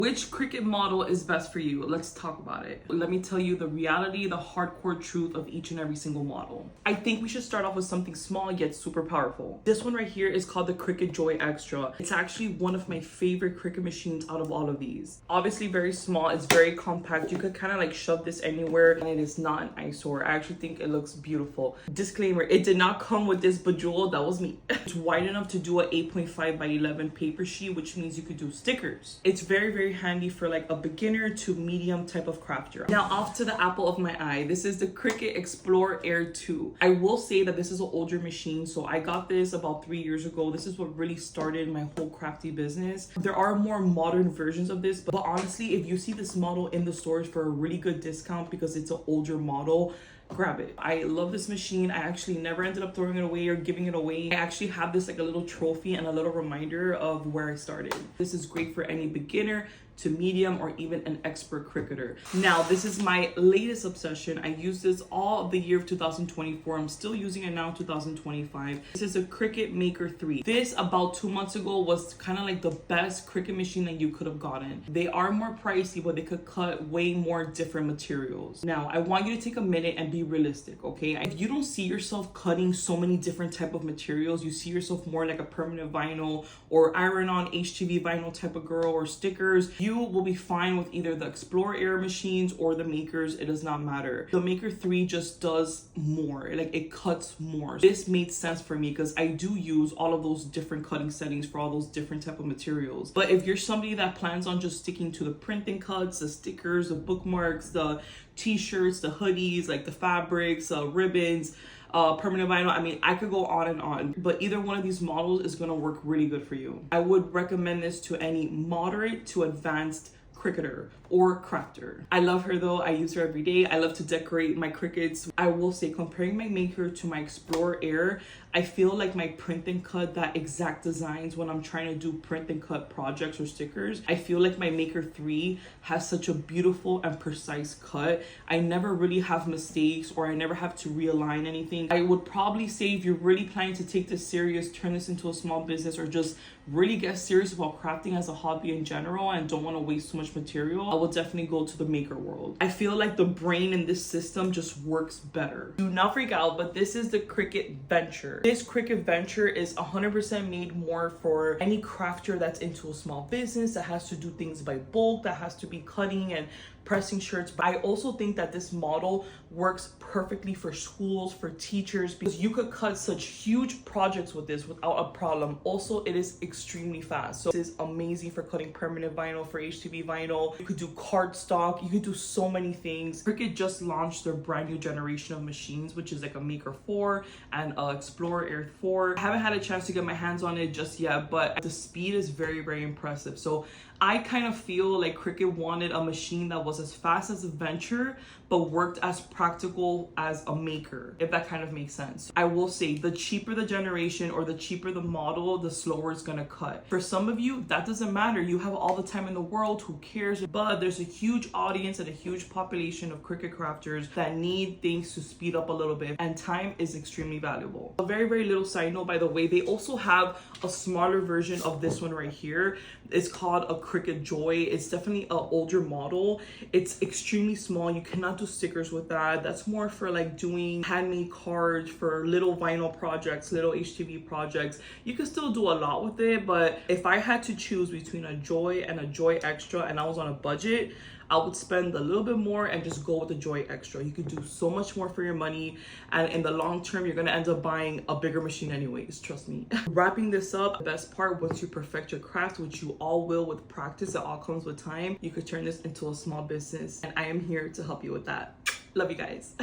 Which Cricut model is best for you? Let's talk about it. Let me tell you the reality, the hardcore truth of each and every single model. I think we should start off with something small yet super powerful. This one right here is called the Cricut Joy Extra. It's actually one of my favorite Cricut machines out of all of these. Obviously very small, it's very compact. You could kind of like shove this anywhere and it is not an eyesore. I actually think it looks beautiful. Disclaimer, it did not come with this bejeweled, that was me. It's wide enough to do a 8.5 by 11 paper sheet, which means you could do stickers. It's very handy for like a beginner to medium type of crafter. Now off to the apple of my eye. This is the Cricut Explore Air 2. I will say that this is an older machine, so I got this about 3 years ago. This is what really started my whole crafty business. There are more modern versions of this, but honestly, if you see this model in the stores for a really good discount because it's an older model, grab it. I love this machine. I actually never ended up throwing it away or giving it away. I actually have this like a little trophy and a little reminder of where I started. This is great for any beginner to medium or even an expert cricketer. Now, this is my latest obsession. I use this all of the year of 2024. I'm still using it now, 2025. This is a Cricut Maker 3. This about 2 months ago was kind of like the best Cricut machine that you could have gotten. They are more pricey, but they could cut way more different materials. Now, I want you to take a minute and be realistic, okay? If you don't see yourself cutting so many different type of materials, you see yourself more like a permanent vinyl or iron-on HTV vinyl type of girl or stickers, you will be fine with either the Explore Air machines or the Makers. It does not matter. The Maker 3 just does more, like it cuts more. This made sense for me because I do use all of those different cutting settings for all those different type of materials. But if you're somebody that plans on just sticking to the printing cuts, the stickers, the bookmarks, the t-shirts, the hoodies, like the fabrics, ribbons, permanent vinyl, I mean, I could go on and on, but either one of these models is going to work really good for you. I would recommend this to any moderate to advanced cricketer or crafter. I love her though. I use her every day. I love to decorate my Cricuts. I will say, comparing my Maker to my Explore Air, I feel like my print and cut, that exact designs when I'm trying to do print and cut projects or stickers, I feel like my Maker 3 has such a beautiful and precise cut. I never really have mistakes or I never have to realign anything. I would probably say if you're really planning to take this serious, turn this into a small business, or just really get serious about crafting as a hobby in general and don't want to waste too much material, I will definitely go to the Maker world. I feel like the brain in this system just works better. Do not freak out, but this is the Cricut Venture. This Cricut Venture is 100% made more for any crafter that's into a small business, that has to do things by bulk, that has to be cutting and pressing shirts. But I also think that this model works perfectly for schools, for teachers, because you could cut such huge projects with this without a problem. Also, it is extremely fast. So this is amazing for cutting permanent vinyl, for HTV vinyl. You could do cardstock. You could do so many things. Cricut just launched their brand new generation of machines, which is like a Maker 4 and a Explore Air 4. I haven't had a chance to get my hands on it just yet, but the speed is very impressive. So I kind of feel like Cricut wanted a machine that was as fast as a Venture, but worked as practical as a Maker, if that kind of makes sense. I will say, the cheaper the generation or the cheaper the model, the slower it's gonna cut. For some of you, that doesn't matter. You have all the time in the world, who cares? But there's a huge audience and a huge population of Cricut crafters that need things to speed up a little bit, and time is extremely valuable. A very little side note, by the way, they also have a smaller version of this one right here. It's called a Cricut Joy. It's definitely an older model. It's extremely small. You cannot do stickers with that. That's more for like doing handmade cards, for little vinyl projects, little HTV projects. You can still do a lot with it, but if I had to choose between a Joy and a Joy Extra and I was on a budget, I would spend a little bit more and just go with the Joy Extra. You could do so much more for your money, and in the long term, you're gonna end up buying a bigger machine anyways, trust me. Wrapping this up, the best part, once you perfect your craft, which you all will with practice, it all comes with time, you could turn this into a small business, and I am here to help you with that. Love you guys.